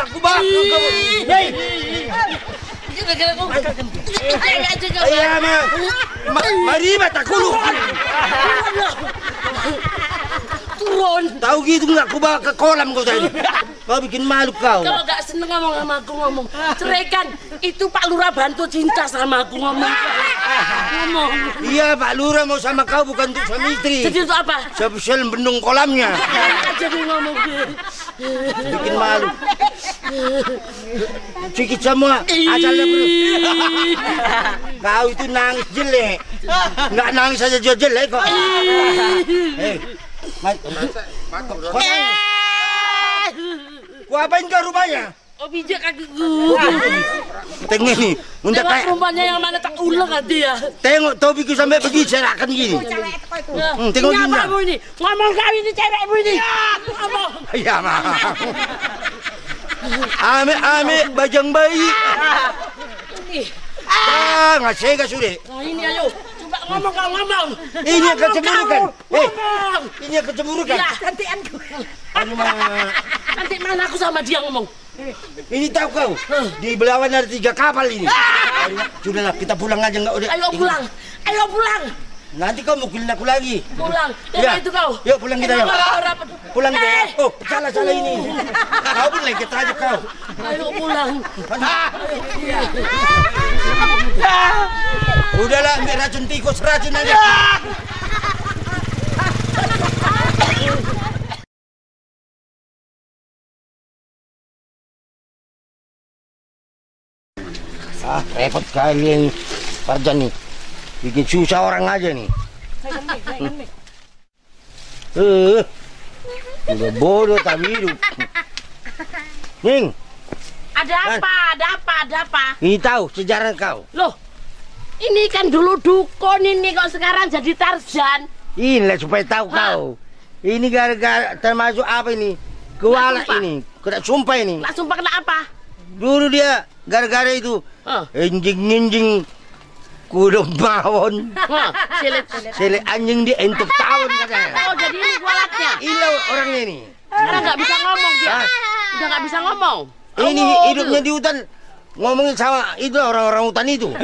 aku bakar kamu. Hei. Iya, mari mata kulu. Turun. Tahu gitu nggak? Aku bawa ke kolam kau tadi. Kau bikin malu kau. Kalau nggak seneng ngomong sama aku ngomong. Ceraikan. Itu Pak Lurah bantu cinta sama aku ngomong. Ngomong. Iya, Pak Lurah mau sama kau bukan untuk suami istri. Jadi untuk apa? Spesial bendung kolamnya. Jadi ngomong. Bikin malu. Sikit semua asalnya bro. Kau itu nangis jelek. Nggak nangis saja jelek kok. Hei, Ku apain kau rumahnya? Oh pijak kakiku. Tengok ini, untuk Tengok kayak rumahnya yang mana tak ulang dia. tengok topiku sampai begini serahkan gini. Tengok ini gini. apa ini? Ngomong kau ini cewekmu ini. Ngomong. Ya mah. Ame bajang bayi. Ngasih gak sudah. Nah ini ayo. Coba ngomong kau ngomong. Ini yang kecemburukan. Ngomong. Ini yang kecemburukan. Ya, gantianku. Nanti mana aku sama dia ngomong. Ini tahu kau, di Belawan ada 3 kapal ini. Sudahlah, kita pulang aja nggak udah. Ayo pulang, ayo pulang. Nanti kau mukulin aku lagi. Pulang. Ya. Itu kau. Yuk pulang kita yuk. Pulang kita. Ya. Oh, salah ini. Kau pun lagi kita aja kau. Ayo pulang. Udahlah, ambil racun tikus, racun aja. Repot kali yang Farjan nih. Bikin susah orang aja nih. Udah bodoh tak hidup. Ning. Ada apa? Ada apa? Ini tahu sejarah kau. Loh, ini kan dulu dukun ini kok sekarang jadi Tarzan. Inilah supaya tahu kau. Ini gara-gara termasuk apa ini? Kuala ini. Kena sumpah ini. Lah sumpah kena apa? Dulu dia gara-gara itu anjing kudu mawon. Silit anjing dia entuk tahun katanya. Oh jadi ini kualatnya. Ini orangnya ini. Sekarang nggak bisa ngomong dia. Udah nggak bisa ngomong. Ini hidupnya di hutan. Ngomongin sama itu orang-orang hutan itu.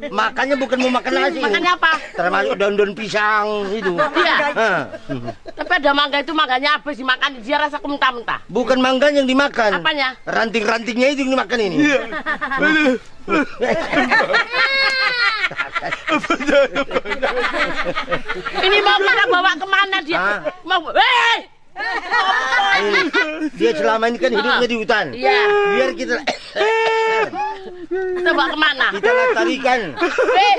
Makannya bukan mau makan nasi. Makannya apa? Termasuk daun-daun pisang itu. Iya. Tapi ada mangga itu mangganya apa sih makan dia rasa mentah-mentah. Bukan mangga yang dimakan. Apanya? Ranting-rantingnya itu yang dimakan ini. Ini mau kita bawa kemana dia? Mau? Dia selama ini kan hidupnya di hutan. Iya. Biar kita bawa kemana? Kita lestarikan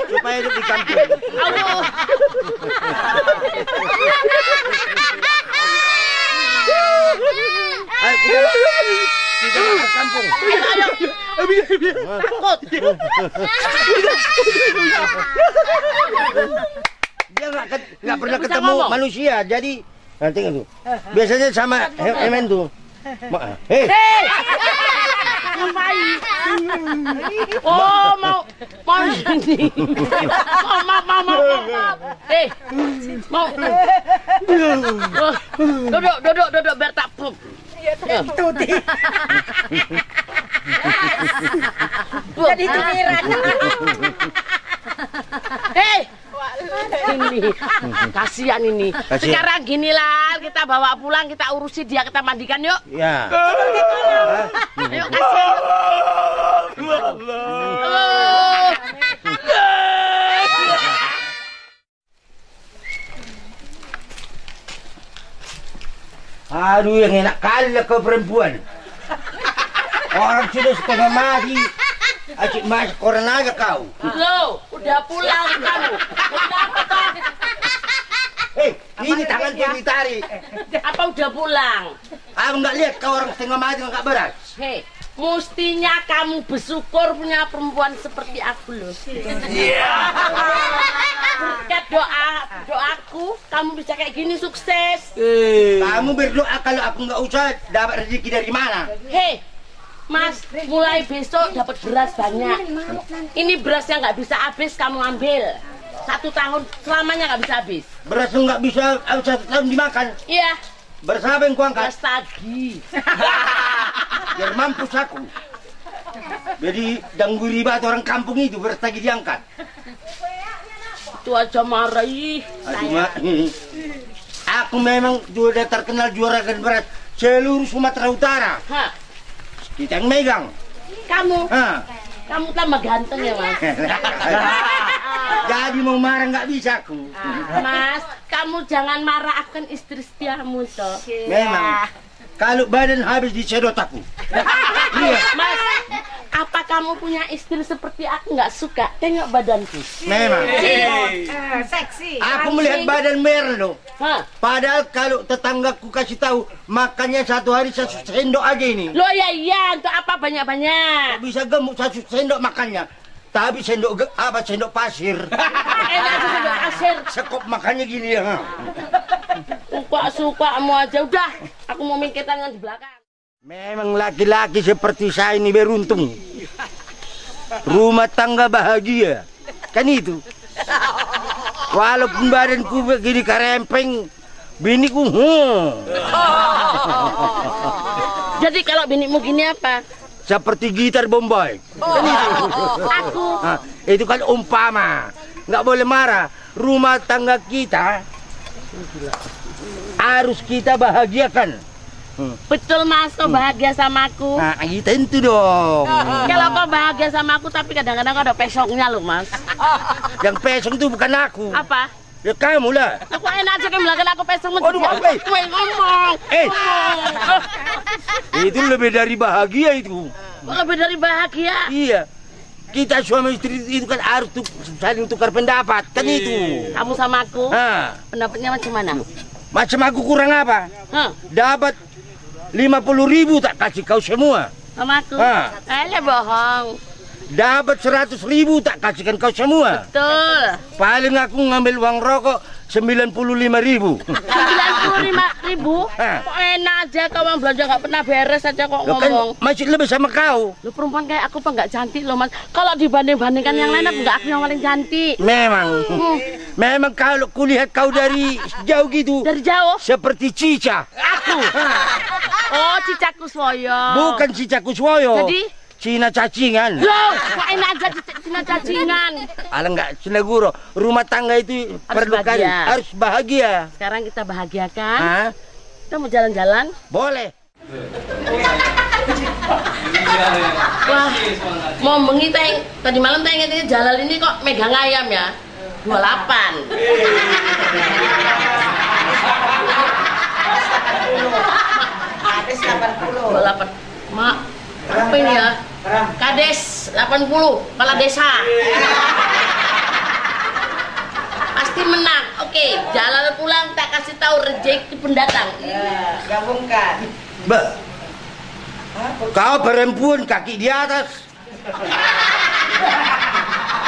supaya hidup di kampung. Aduh. Ayo kita ke kampung. Dia nggak pernah ketemu manusia, jadi nanti itu biasanya sama Emen tuh. Hei. Ngapain? Oh mau ini. Mau. Mau. Duduk biar tak pup. Tuti. Jadi tumiran. Hei. Ini kasihan ini. Sekarang gini lah, kita bawa pulang, kita urusi dia, kita mandikan yuk. Ya. Ayo kasih. Aduh, yang enak kali lah kau perempuan. Orang sudah setengah mati. Acik mas koran aja kau. Loh, udah pulang kamu. Udah apa toh? Hei, ini tangan yang ditarik. Apa udah pulang? Aku nggak lihat kau orang setengah mati nggak beras. Hei, mestinya kamu bersyukur punya perempuan seperti aku loh. Iya. Berkat doaku, kamu bisa kayak gini sukses. Kamu berdoa kalau aku nggak usah dapat rezeki dari mana? Hei, Mas, mulai besok dapat beras banyak. Ini beras yang nggak bisa habis kamu ambil. 1 tahun selamanya nggak bisa habis. Beras nggak bisa 1 tahun dimakan. Iya. Beras apa yang kuangkat? Beras tadi. Biar mampus aku. Jadi ganggu riba atau orang kampung itu beras tadi diangkat. Itu aja marah ih. Aku memang sudah terkenal juara beras seluruh Sumatera Utara. Hah? Kita yang megang. Kamu? Hah. Kamu tambah ganteng ya, Mas. Jadi mau marah nggak bisa aku. Mas, kamu jangan marah, aku kan istri setiamu toh. Memang. Kalau badan habis disedot aku. Iya. Mas, apa kamu punya istri seperti aku nggak suka? Tengok badanku. Memang. Seksi. Aku melihat badan Merlo. Hah? Padahal kalau tetanggaku kasih tahu makannya 1 hari 1 sendok aja ini. Lo ya iya, untuk apa banyak-banyak? Bisa gemuk 1 sendok makannya. Tapi sendok sendok pasir. Enak aja sendok pasir. Sekop makannya gini ya. Suka-sukamu aja udah. Aku mau mikir tangan di belakang. Memang laki-laki seperti saya ini beruntung. Rumah tangga bahagia. Kan itu. Walaupun badanku begini karempeng, biniku Jadi kalau binimu gini apa? seperti gitar Bombay. Kan itu. Aku. Nah, itu kan umpama. Nggak boleh marah. Rumah tangga kita harus kita bahagiakan. Betul Mas, kau bahagia sama aku. Nah, tentu dong. Kalau kau bahagia sama aku, tapi kadang-kadang kau ada pesongnya loh Mas. Yang pesong itu bukan aku. Apa? Ya kamu lah. Aku enak aja kan bilang aku pesong. Aduh, Gue ngomong. Itu lebih dari bahagia itu. Lebih dari bahagia. Iya. Kita suami istri itu kan harus saling tukar pendapat. Kan itu. Kamu sama aku, Nah, pendapatnya macam mana? macam aku kurang apa? Hah? Dapat 50.000 tak kasih kau semua. Sama aku? Ah. Bohong. Dapat 100.000 tak kasihkan kau semua. Betul. Paling aku ngambil uang rokok 95.000. 95.000? Hah. Kok enak aja kau uang belanja nggak pernah beres aja kok Loh, kan ngomong. masih lebih sama kau. Lu perempuan kayak aku apa nggak cantik loh Mas? Kalau dibanding-bandingkan yang lain aku nggak aku yang paling cantik. Memang. Memang kalau kulihat kau dari jauh gitu. Dari jauh? Seperti Cica. Aku. Oh, Cicaku Swoyo. Bukan Cica Kuswoyo. Jadi? Cina cacingan. Loh, kok enak aja Cina cacingan. Alah enggak, Cineguro. Rumah tangga itu perlu kan bahagia. harus bahagia. Sekarang kita bahagiakan. Hah? Kita mau jalan-jalan. Boleh. Wah, mau bengi teng. Tadi malam teng ini jalan ini kok megang ayam ya. 28. Habis 80. 28. Mak, apa ini ya? Kades 80, kepala desa. Pasti menang. Oke, jalan pulang tak kasih tahu rezeki pendatang. Ya, gabungkan. Bah. Kau perempuan kaki di atas.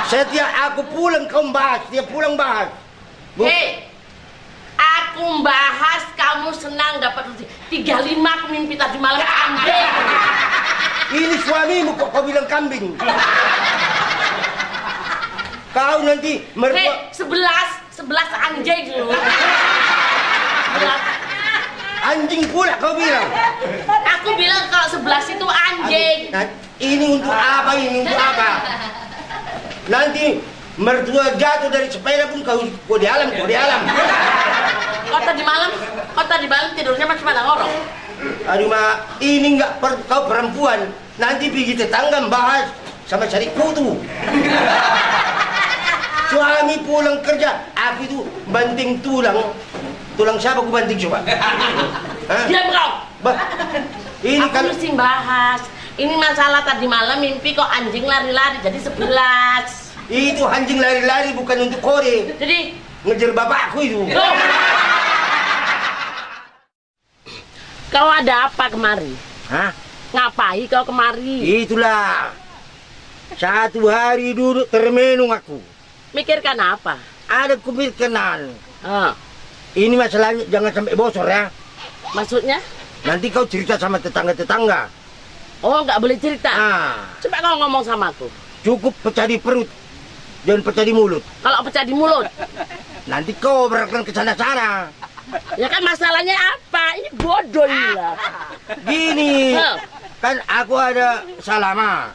Setiap aku pulang kau bahas, dia pulang bahas. Hei, aku bahas kamu senang dapat rezeki. 35 aku mimpi tadi malam anjing. Ini suamimu kok kau bilang kambing. Kau nanti Hei, 11 anjing dulu. 11. anjing pula kau bilang. Aku bilang kalau 11 itu anjing. Nah, ini untuk apa ini? Untuk apa? Nanti mertua jatuh dari sepeda pun kau di alam, kau di alam. Kau tadi malam tidurnya macam mana ngorok? Aduh ma, ini nggak kau perempuan. Nanti pergi tetangga bahas sama cari kutu. Suami pulang kerja, aku itu banting tulang. Tulang siapa aku banting coba? Hah? Diam kau. Ini Aku kalau mesti bahas. Ini masalah tadi malam mimpi kok anjing lari-lari jadi 11. itu anjing lari-lari bukan untuk kode. Jadi Ngejar bapakku itu. loh. Kau ada apa kemari? Hah? Ngapain kau kemari? Itulah. 1 hari duduk termenung aku. Mikirkan apa? Ada kupir kenal. Ah, Ini masalahnya jangan sampai bocor ya. maksudnya? Nanti kau cerita sama tetangga-tetangga. Oh, nggak boleh cerita. Coba kau ngomong sama aku. Cukup pecah di perut, jangan pecah di mulut. Kalau pecah di mulut, nanti kau berangkat ke sana-sana. Ya kan masalahnya apa? Ini bodoh ini lah. Gini, kan aku ada salama.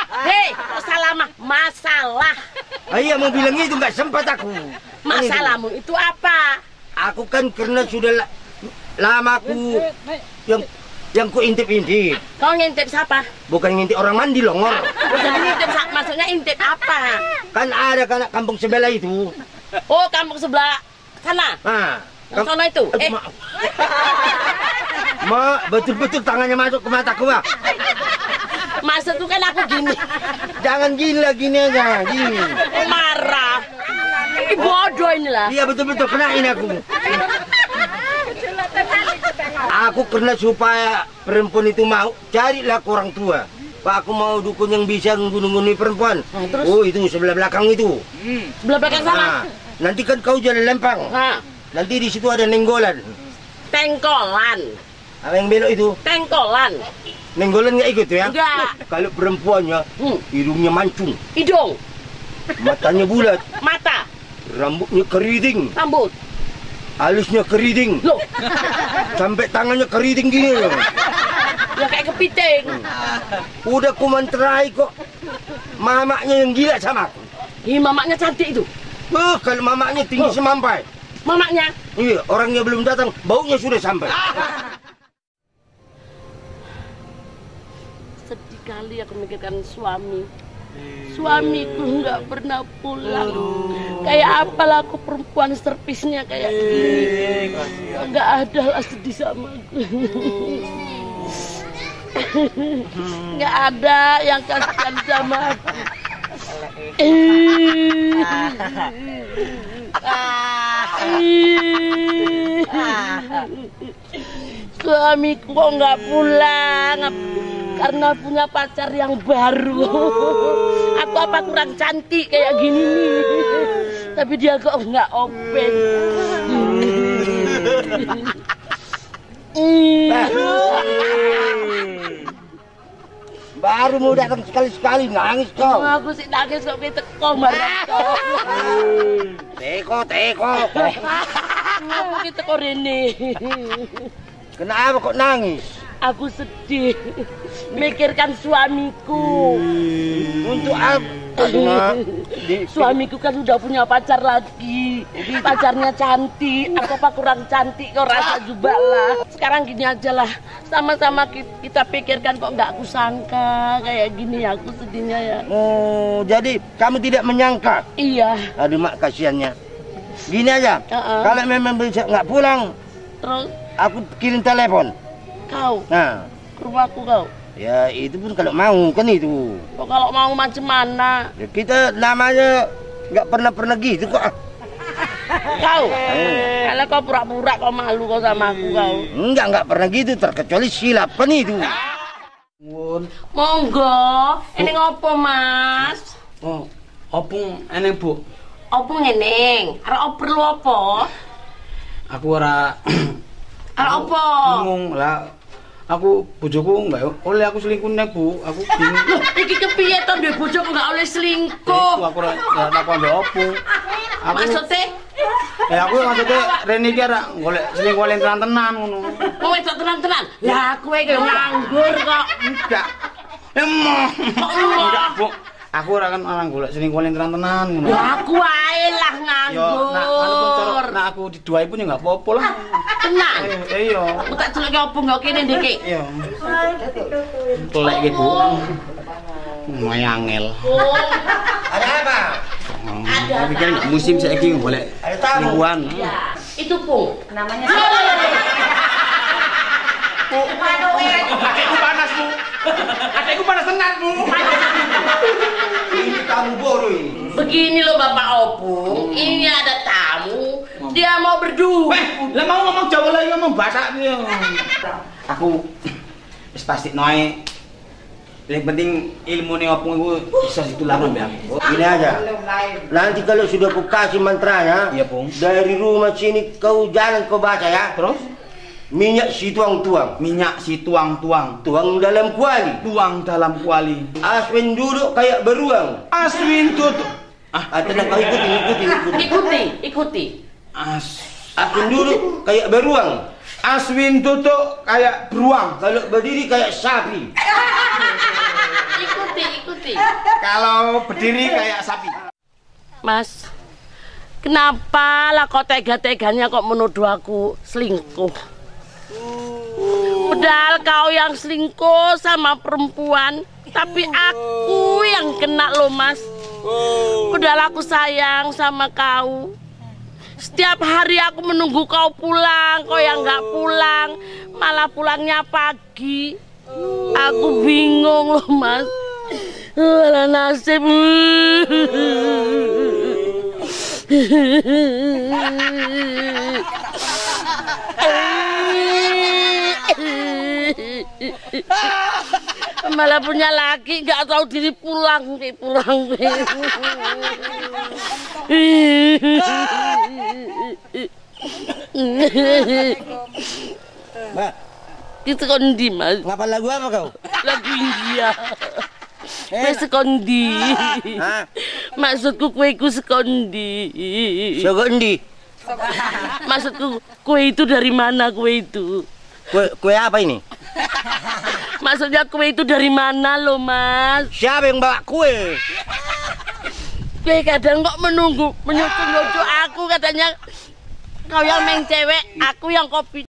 Hei, salama, masalah. Iya mau bilang itu nggak sempat aku. Masalahmu itu apa? Aku kan karena sudah lama aku yang ku intip-intip. Kau ngintip siapa? Bukan ngintip orang mandi longor. Jadi ngintip, maksudnya intip apa? Kan ada kan kampung sebelah itu. Oh, kampung sebelah sana. Yang sana itu. Ma, betul-betul tangannya masuk ke mataku, Pak. Maksud tuh kan aku gini. Jangan gini lah, gini aja, gini. Marah. Ini bodoh inilah. Iya betul-betul kenain aku. Aku karena supaya perempuan itu mau, carilah ke orang tua. Pak, aku mau dukun yang bisa ngunung-ngunung perempuan. Oh, itu sebelah belakang itu. Sebelah belakang sana. Nanti kan kau jalan lempang. Nanti di situ ada nenggolan. Tengkolan. Apa yang belok itu? Tengkolan. Nenggolan nggak ikut ya? Enggak. Kalau perempuannya, hidungnya mancung. Hidung. Matanya bulat. Mata. Rambutnya keriting. Rambut. Alisnya keriting. Loh. Sampai tangannya keriting gini loh. Ya kayak kepiting. Udah ku manterai kok. Mamaknya yang gila sama aku. Ih, mamaknya cantik itu. Kalau mamaknya tinggi semampai. Mamaknya? Iya, orangnya belum datang, baunya sudah sampai. Sedih kali aku memikirkan suami. Suamiku nggak pernah pulang. Kayak apalah aku perempuan servisnya kayak gini. Nggak ada lah sedih sama aku. Nggak ada yang kasihan sama aku. Suamiku kok nggak pulang karena punya pacar yang baru. Aku apa kurang cantik kayak gini nih, tapi dia kok nggak open. Baru mau datang sekali-sekali nangis kau. Aku sih nangis kok kita teko marah kau. Teko. Aku kita kok Rene. Kenapa kok nangis? Aku sedih mikirkan suamiku. Untuk apa? Suamiku kan udah punya pacar lagi. Pacarnya cantik. Aku apa kurang cantik kau rasa juga lah. Sekarang gini aja lah. Sama-sama kita pikirkan kok nggak aku sangka kayak gini. Aku sedihnya ya. Oh, jadi kamu tidak menyangka? Iya. Aduh mak, kasihannya. Gini aja. Kalau memang bisa nggak pulang, terus aku kirim telepon. Kau? Nah, ke rumahku kau? Ya itu pun kalau mau kan itu. Kok kalau mau macam mana? Ya, kita namanya nggak pernah gitu kok. Kau? Kalau kau pura-pura kau malu kau sama aku kau. Nggak pernah gitu, terkecuali silap kan itu. Monggo, ini ngopo mas? Oh, opung eneng bu. Opung eneng, arek perlu apa? Aku ora. Arek apa? Bingung lah. Aku bojoku enggak oleh aku selingkuh nek bu. Aku bingung. Loh, iki kepiye to ndek bojoku enggak oleh selingkuh? Aku ora takon ndek opung. Maksudnya? Aku maksudnya Reni iki ora golek selingkuh oleh tenan-tenan ngono. Kowe wedok tenan-tenan. Lah kowe iki nganggur kok. Enggak. Enggak, Bu. Aku ora kan orang golek selingkuh oleh tenan-tenan ngono. Lah aku wae lah nganggur. Yo, nak aku diduai pun ya enggak apa-apa lah. Tenang. Iya. Aku tak celuk opung kok kene ndek. Iya. Telek iki, Bu. Mayangel. Ada apa? Aku pikir enggak musim saiki golek selingkuhan. Ya, itu Pung. Namanya Adekku panas, Bu. Adekku panas tenan, Bu. Ini kamu bodoh ini. Begini loh Bapak Opung, ini ada tamu, dia mau berdua. Lah mau ngomong Jawa lagi ngomong Batak piye. Aku wis pasti noe. Yang penting ilmu nih Opung itu bisa ditular mbak aku. Ini aja. Nanti kalau sudah ku kasih mantranya, Iya, Pung. dari rumah sini kau jalan kau baca ya. Terus? Minyak si tuang-tuang. Minyak si tuang-tuang. Tuang dalam kuali. Tuang dalam kuali. Aswin duduk kayak beruang. Aswin duduk. Tenang, kau Ikuti. Aswin duduk kayak beruang. Aswin duduk kayak beruang. Kalau berdiri kayak sapi. Ikuti. Kalau berdiri kayak sapi. Mas, kenapa lah kok tega-teganya kok menuduh aku selingkuh? Padahal kau yang selingkuh sama perempuan, tapi aku yang kena loh Mas. Padahal aku sayang sama kau. Setiap hari aku menunggu kau pulang, kau yang nggak pulang, malah pulangnya pagi. Aku bingung loh Mas. Alah nasib. Malah punya laki nggak tahu diri pulang. Mbak, Itu kondi Mas. ngapa lagu apa kau? Lagu India. Kue sekondi. Hah? Maksudku kueku sekondi. Segondi. Maksudku kue itu dari mana kue itu? Kue apa ini? Maksudnya kue itu dari mana lo Mas? Siapa yang bawa kue? Kue kadang kok menunggu, menyusul-nyusul aku katanya kau yang main cewek, aku yang kopi